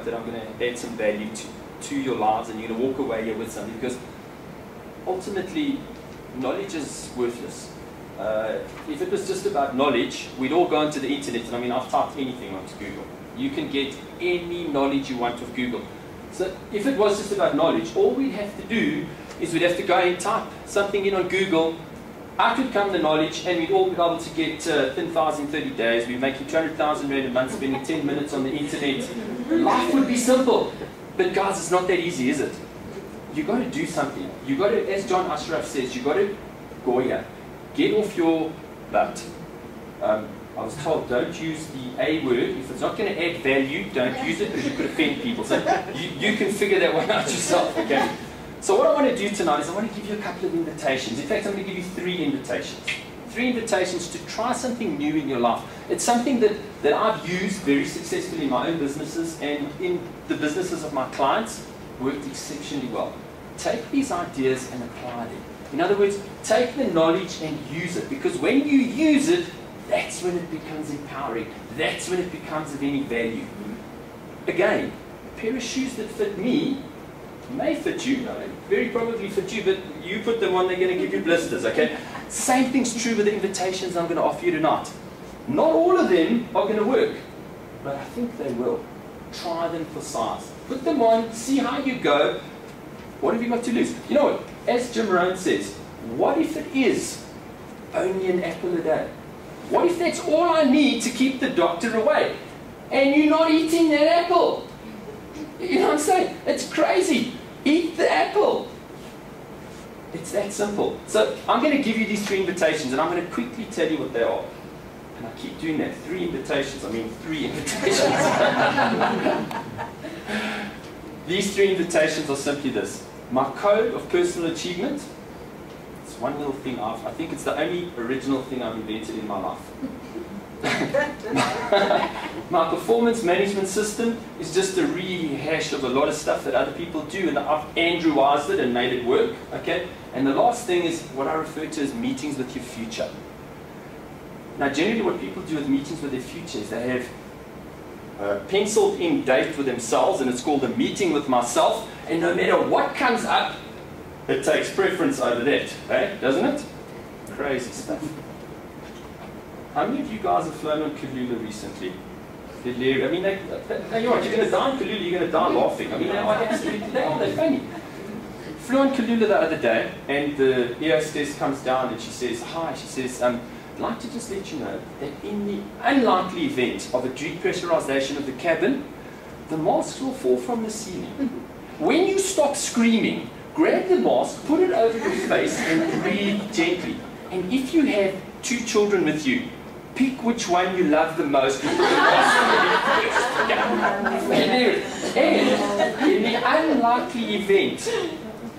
that I'm going to add some value to your lives, and you're going to walk away here with something, because ultimately, knowledge is worthless. If it was just about knowledge, we'd all go onto the internet, and I mean, I've typed anything onto Google. You can get any knowledge you want with Google. So if it was just about knowledge, all we'd have to do is we'd have to go and type something in on Google. Out would come the knowledge, and we'd all be able to get thin thighs in 30 days. We'd make 200,000 Rand a month spending 10 minutes on the internet. Life would be simple. But guys, it's not that easy, is it? You've got to do something. You've got to, as John Ashraf says, you've got to go here. Get off your butt. I was told, don't use the A word. If it's not going to add value, don't use it, because you could offend people. So you can figure that one out yourself, okay? So what I want to do tonight is I want to give you a couple of invitations. In fact, I'm going to give you 3 invitations. 3 invitations to try something new in your life. It's something that I've used very successfully in my own businesses, and in the businesses of my clients, worked exceptionally well. Take these ideas and apply them. In other words, take the knowledge and use it, because when you use it, that's when it becomes empowering. That's when it becomes of any value. Again, a pair of shoes that fit me may fit you, very probably fit you, but you put them on, they're going to give you blisters, okay? Same thing's true with the invitations I'm going to offer you tonight. Not all of them are going to work, but I think they will. Try them for size. Put them on, see how you go. What have you got to lose? You know what? As Jim Rohn says, what if it is only an apple a day? What if that's all I need to keep the doctor away? And you're not eating that apple? You know what I'm saying? It's crazy. Eat the apple. It's that simple. So I'm going to give you these 3 invitations, and I'm going to quickly tell you what they are. And I keep doing that. 3 invitations. I mean 3 invitations. These 3 invitations are simply this. My code of personal achievement. It's one little thing I think it's the only original thing I've invented in my life. My performance management system is just a rehash of a lot of stuff that other people do, and I've Andrewized it and made it work, okay? And the last thing is what I refer to as meetings with your future. Now, generally what people do with meetings with their future is they have a penciled in date with themselves, and it's called a meeting with myself, and no matter what comes up, it takes preference over that, eh? Doesn't it? Crazy stuff. How many of you guys have flown on Kulula recently? I mean, you're going to die on Kulula, you're going to die laughing. I mean, they're funny. Flew on Kulula the other day, and the air hostess comes down and she says, hi, she says, I'd like to just let you know that in the unlikely event of a depressurization of the cabin, the masks will fall from the ceiling. When you stop screaming, grab the mask, put it over your face, and breathe gently. And if you have 2 children with you, pick which one you love the most. And in the unlikely event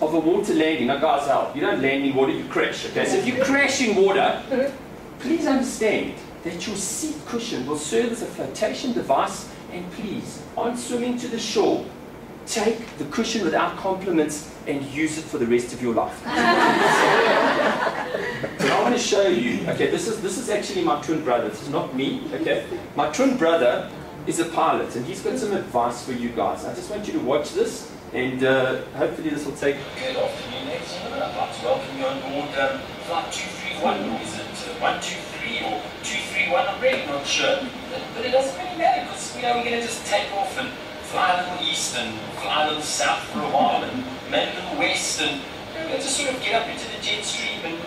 of a water landing, now guys, help, you don't land in water, you crash. Okay? So if you crash in water, please understand that your seat cushion will serve as a flotation device, and please, on swimming to the shore, take the cushion without compliments and use it for the rest of your life. And I want to show you, okay, this is actually my twin brother, this is not me, okay? My twin brother is a pilot, and he's got some advice for you guys. I just want you to watch this, and hopefully this will take... Good afternoon, ladies and gentlemen. I'd like to welcome you on board Flight 231, or is it 123 or 231, I'm really not sure. But it doesn't really matter, because we're going to just take off and fly a little east and fly a little south for a while, and maybe a little west, and we'll just sort of get up into the jet stream and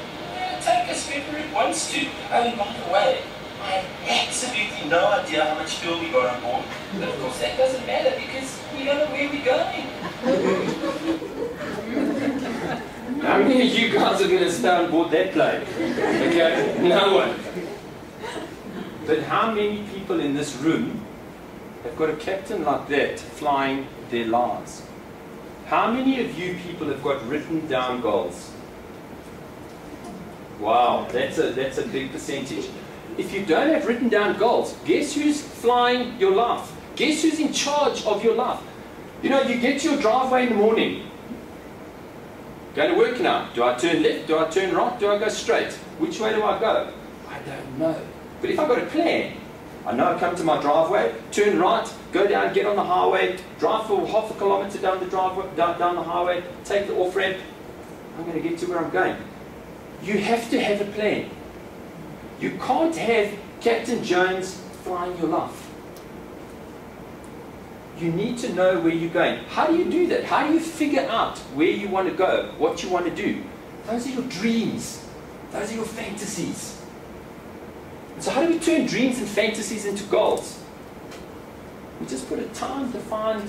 take us wherever it wants to. Oh, and by the way, I have absolutely no idea how much fuel we got on board, but of course that doesn't matter because we don't know where we're going. How many of you guys are going to stay on board that plane? Okay, no one. But how many people in this room have got a captain like that flying their lives? How many of you people have got written down goals? Wow, that's a big percentage. If you don't have written down goals, guess who's flying your life? Guess who's in charge of your life? You know, you get to your driveway in the morning. Going to work now. Do I turn left? Do I turn right? Do I go straight? Which way do I go? I don't know. But if I've got a plan, I know I come to my driveway, turn right, go down, get on the highway, drive for half a kilometre down the driveway, down the highway, take the off ramp. I'm going to get to where I'm going. You have to have a plan. You can't have Captain Jones flying your life. You need to know where you're going. How do you do that? How do you figure out where you want to go, what you want to do? Those are your dreams. Those are your fantasies. And so how do we turn dreams and fantasies into goals? We just put a time-defined,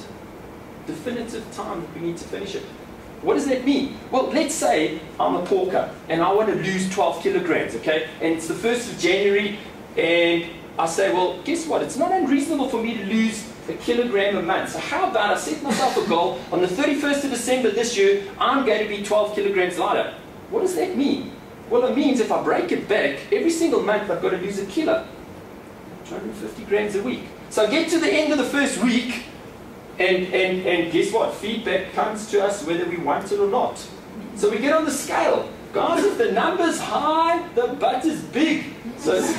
definitive time that we need to finish it. What does that mean? Well, let's say I'm a porker and I want to lose 12 kilograms, okay? And it's the 1st of January and I say, well, guess what? It's not unreasonable for me to lose a kilogram a month. So how about I set myself a goal, on the 31st of December this year, I'm going to be 12 kilograms lighter. What does that mean? Well, it means if I break it back, every single month I've got to lose a kilo. 250 grams a week. So I get to the end of the first week, and guess what? Feedback comes to us whether we want it or not. So we get on the scale. Guys, if the number's high, the butt is big. So, ladies,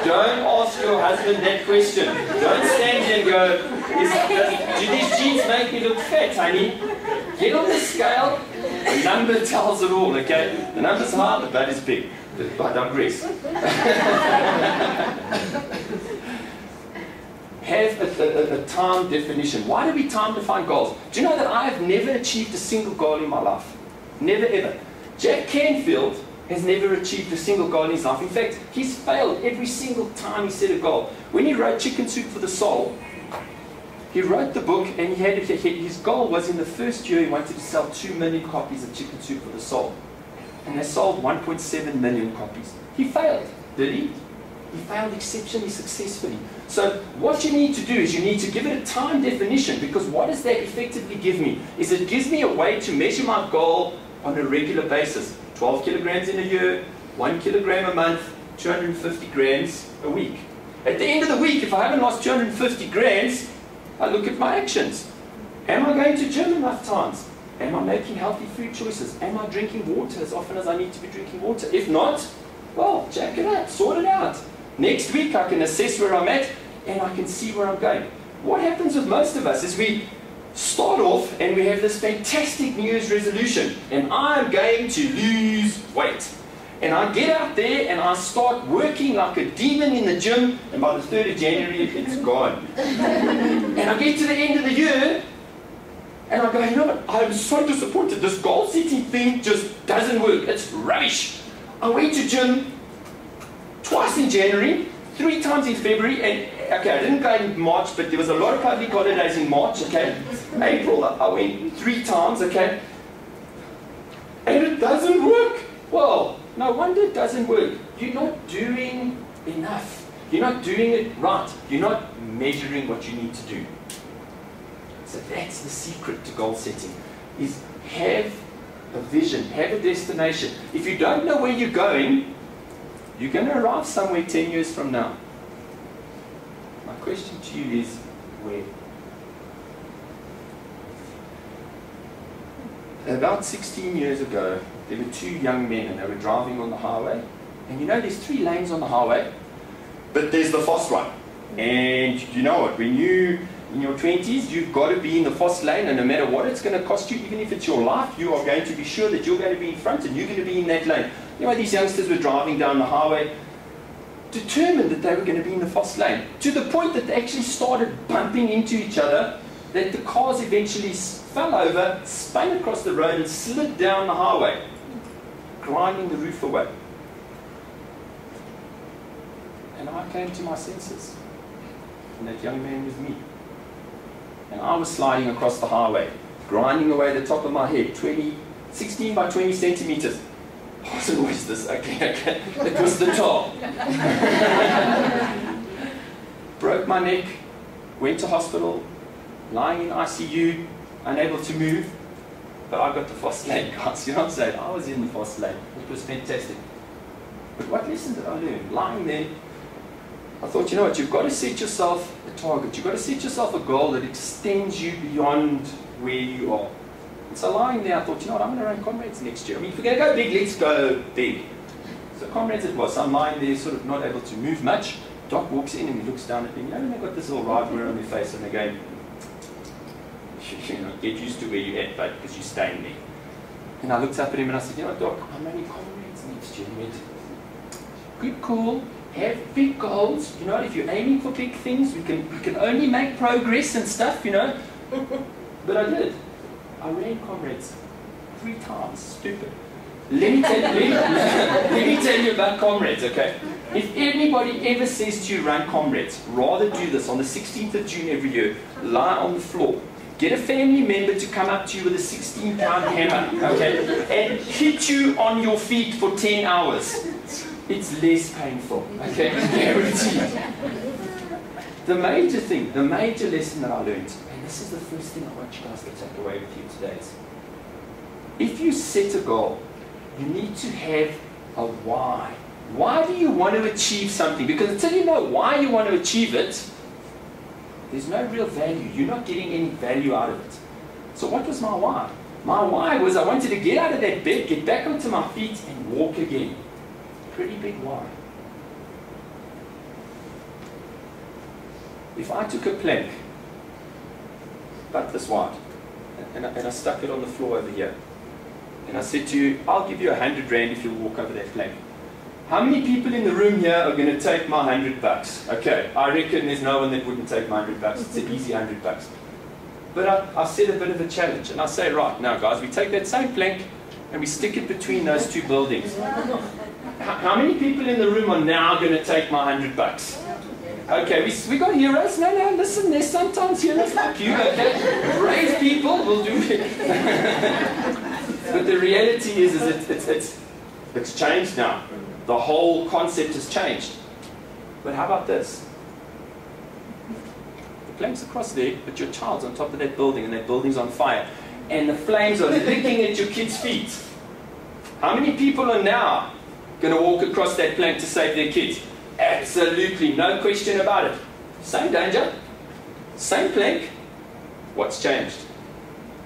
don't ask your husband that question. Don't stand there and go, do these jeans make me look fat, honey? Get on the scale. The number tells it all, okay? The number's high, the butt is big. But I digress. Have a time definition. Why do we time define goals? Do you know that I have never achieved a single goal in my life? Never ever. Jack Canfield has never achieved a single goal in his life. In fact, he's failed every single time he set a goal. When he wrote Chicken Soup for the Soul, he wrote the book and his goal was in the first year he wanted to sell 2 million copies of Chicken Soup for the Soul. And they sold 1.7 million copies. He failed, did he? He failed exceptionally successfully. So what you need to do is you need to give it a time definition, because what does that effectively give me? Is it gives me a way to measure my goal on a regular basis. 12 kilograms in a year, 1 kilogram a month, 250 grams a week. At the end of the week, if I haven't lost 250 grams, I look at my actions. Am I going to gym enough times? Am I making healthy food choices? Am I drinking water as often as I need to be drinking water? If not, well, check it out, sort it out. Next week I can assess where I'm at and I can see where I'm going. What happens with most of us is we start off and we have this fantastic New Year's resolution, and I'm going to lose weight. And I get out there and I start working like a demon in the gym, and by the 3rd of January it's gone. And I get to the end of the year and I go, you know what, I'm so disappointed. This goal setting thing just doesn't work. It's rubbish. I went to gym twice in January, 3 times in February, and okay, I didn't go in March, but there was a lot of public holidays in March, okay? April, I went 3 times, okay? And it doesn't work. Well, no wonder it doesn't work. You're not doing enough. You're not doing it right. You're not measuring what you need to do. So that's the secret to goal setting, is have a vision, have a destination. If you don't know where you're going, you're going to arrive somewhere 10 years from now. My question to you is, where? About 16 years ago, there were 2 young men and they were driving on the highway. And you know there's 3 lanes on the highway, but there's the fast one. And you know what, when you in your 20s, you've got to be in the fast lane, and no matter what it's going to cost you, even if it's your life, you are going to be sure that you're going to be in front and you're going to be in that lane. You know, these youngsters were driving down the highway, determined that they were going to be in the fast lane, to the point that they actually started bumping into each other, that the cars eventually fell over, spun across the road and slid down the highway, grinding the roof away. And I came to my senses, and that young man was me. And I was sliding across the highway, grinding away the top of my head, 16 by 20 centimeters. I wasn't always this, okay. It was the top. Broke my neck, went to hospital, lying in ICU, unable to move. But I got the fast lane, guys. You know what I'm saying? I was in the fast lane. It was fantastic. But what lesson did I learn? Lying there, I thought, you know what, you've got to set yourself a target. You've got to set yourself a goal that extends you beyond where you are. And so lying there, I thought, you know what, I'm going to run Comrades next year. I mean, if we're going to go big, let's go big. So So comrades it was. I'm lying there, sort of not able to move much. Doc walks in and he looks down at me. You know, and they've got this little ride wear on their face, and they're going, you know, get used to where you're at, bud, because you're staying there. And I looked up at him and I said, you know, Doc, I'm only comrades next year. And he went, good call. Have big goals. You know, if you're aiming for big things, we can only make progress and stuff, you know. But I did. I ran comrades 3 times. Stupid. Let me tell you about comrades, okay? If anybody ever says to you, run comrades, rather do this on the 16th of June every year. Lie on the floor. Get a family member to come up to you with a 16-pound hammer, okay? And hit you on your feet for 10 hours. It's less painful, okay? Guaranteed. The major thing, the major lesson that I learned, and this is the first thing I want you guys to take away with you today, is if you set a goal, you need to have a why. Why do you want to achieve something? Because until you know why you want to achieve it, there's no real value. You're not getting any value out of it. So what was my why? My why was I wanted to get out of that bed, get back onto my feet, and walk again. Pretty big why. If I took a plank, about this wide, and I stuck it on the floor over here, and I said to you, I'll give you 100 Rand if you'll walk over that plank. How many people in the room here are going to take my 100 bucks? Okay, I reckon there's no one that wouldn't take my 100 bucks. It's an easy 100 bucks. But I set a bit of a challenge, and I say, right, now guys, we take that same plank, and we stick it between those 2 buildings. How many people in the room are now going to take my 100 bucks? Okay, we got heroes. No, listen, there's sometimes heroes like you, okay? Brave people will do it. But the reality is it's changed now. The whole concept has changed. But how about this? The plank's across there, but your child's on top of that building, and that building's on fire. And the flames are licking at your kids' feet. How many people are now going to walk across that plank to save their kids? Absolutely, no question about it. Same danger, same plank. What's changed?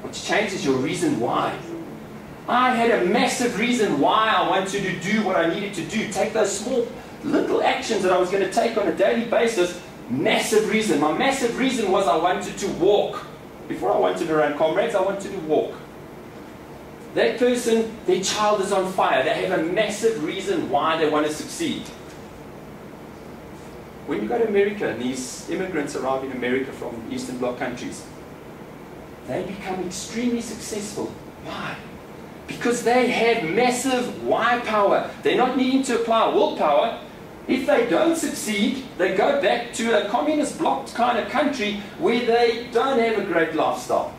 What's changed is your reason why. I had a massive reason why I wanted to do what I needed to do. Take those small, little actions that I was going to take on a daily basis. Massive reason. My massive reason was I wanted to walk. Before I wanted to run comrades, I wanted to walk. That person, their child is on fire. They have a massive reason why they want to succeed. When you go to America, and these immigrants arrive in America from Eastern Bloc countries, they become extremely successful. Why? Because they have massive why power. They're not needing to apply willpower. If they don't succeed, they go back to a communist bloc kind of country where they don't have a great lifestyle.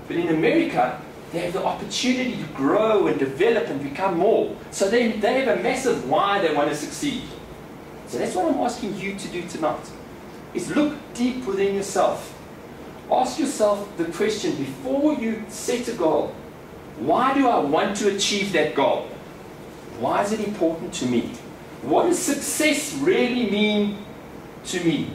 But in America, they have the opportunity to grow and develop and become more. So they have a massive why they want to succeed. So that's what I'm asking you to do tonight, is look deep within yourself. Ask yourself the question before you set a goal. Why do I want to achieve that goal? Why is it important to me? What does success really mean to me?